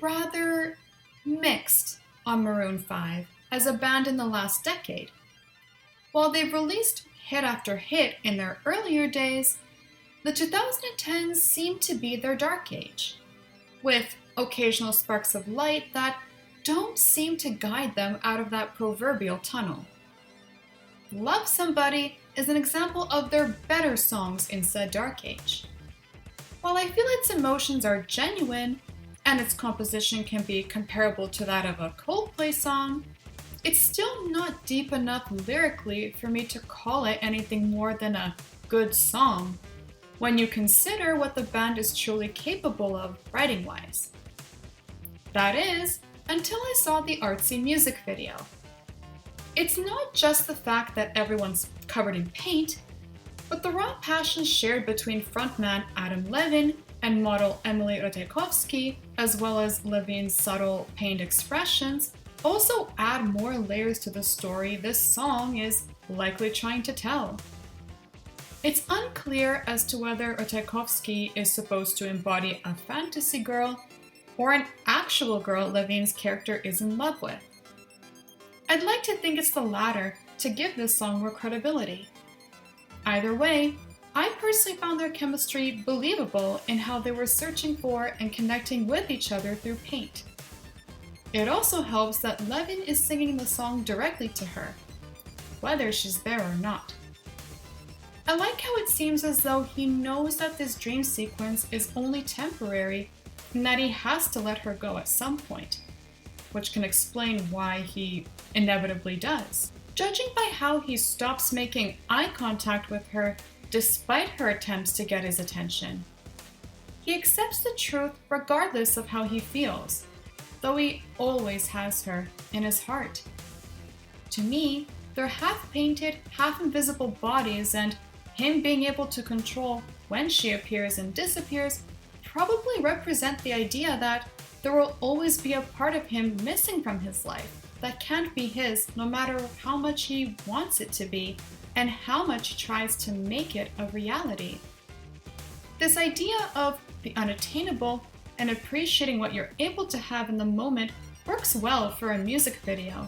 rather mixed on Maroon 5 as a band in the last decade. While they've released hit after hit in their earlier days, the 2010s seem to be their dark age, with occasional sparks of light that don't seem to guide them out of that proverbial tunnel. Love Somebody is an example of their better songs in said dark age. While I feel its emotions are genuine, and its composition can be comparable to that of a Coldplay song, it's still not deep enough lyrically for me to call it anything more than a good song, when you consider what the band is truly capable of writing-wise. That is, until I saw the artsy music video. It's not just the fact that everyone's covered in paint, but the raw passion shared between frontman AdamLevine and model Emily Ratajkowski, as well as Levine's subtle pained expressions, also add more layers to the story this song is likely trying to tell. It's unclear as to whether Ratajkowski is supposed to embody a fantasy girl or an actual girl Levine's character is in love with. I'd like to think it's the latter to give this song more credibility. Either way, I personally found their chemistry believable in how they were searching for and connecting with each other through paint. It also helps that Levine is singing the song directly to her, whether she's there or not. I like how it seems as though he knows that this dream sequence is only temporary and that he has to let her go at some point, which can explain why he inevitably does. Judging by how he stops making eye contact with her despite her attempts to get his attention, he accepts the truth regardless of how he feels, though he always has her in his heart. To me, their half-painted, half-invisible bodies and him being able to control when she appears and disappears probably represent the idea that there will always be a part of him missing from his life that can't be his no matter how much he wants it to be and how much he tries to make it a reality. This idea of the unattainable and appreciating what you're able to have in the moment works well for a music video.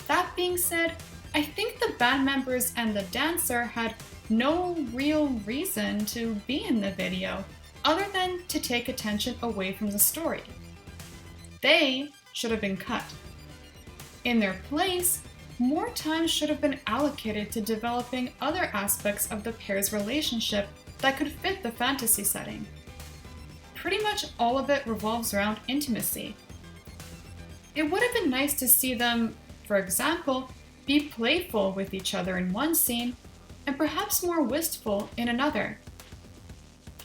That being said, I think the band members and the dancer had no real reason to be in the video, other than to take attention away from the story. They should have been cut. In their place, more time should have been allocated to developing other aspects of the pair's relationship that could fit the fantasy setting. Pretty much all of it revolves around intimacy. It would have been nice to see them, for example, be playful with each other in one scene, and perhaps more wistful in another.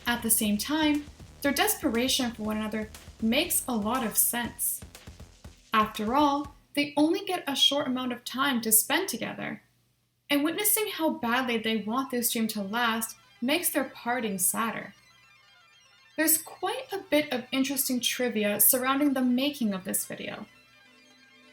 At the same time, their desperation for one another makes a lot of sense. After all, they only get a short amount of time to spend together, and witnessing how badly they want this dream to last makes their parting sadder. There's quite a bit of interesting trivia surrounding the making of this video.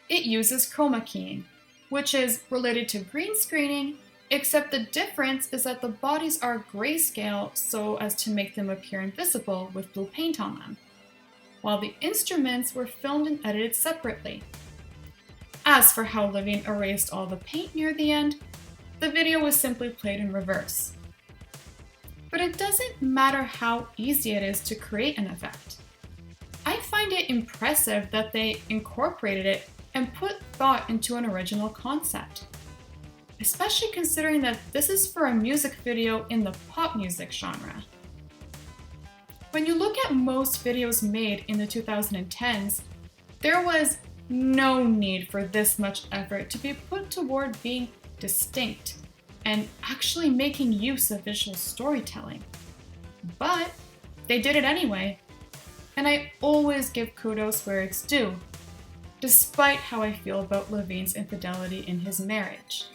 It uses chroma keying, which is related to green screening, except the difference is that the bodies are grayscale so as to make them appear invisible with blue paint on them, while the instruments were filmed and edited separately. As for how Levine erased all the paint near the end, the video was simply played in reverse. But it doesn't matter how easy it is to create an effect. I find it impressive that they incorporated it and put thought into an original concept, especially considering that this is for a music video in the pop music genre. When you look at most videos made in the 2010s, there was no need for this much effort to be put toward being distinct and actually making use of visual storytelling. But they did it anyway, and I always give kudos where it's due, despite how I feel about Levine's infidelity in his marriage.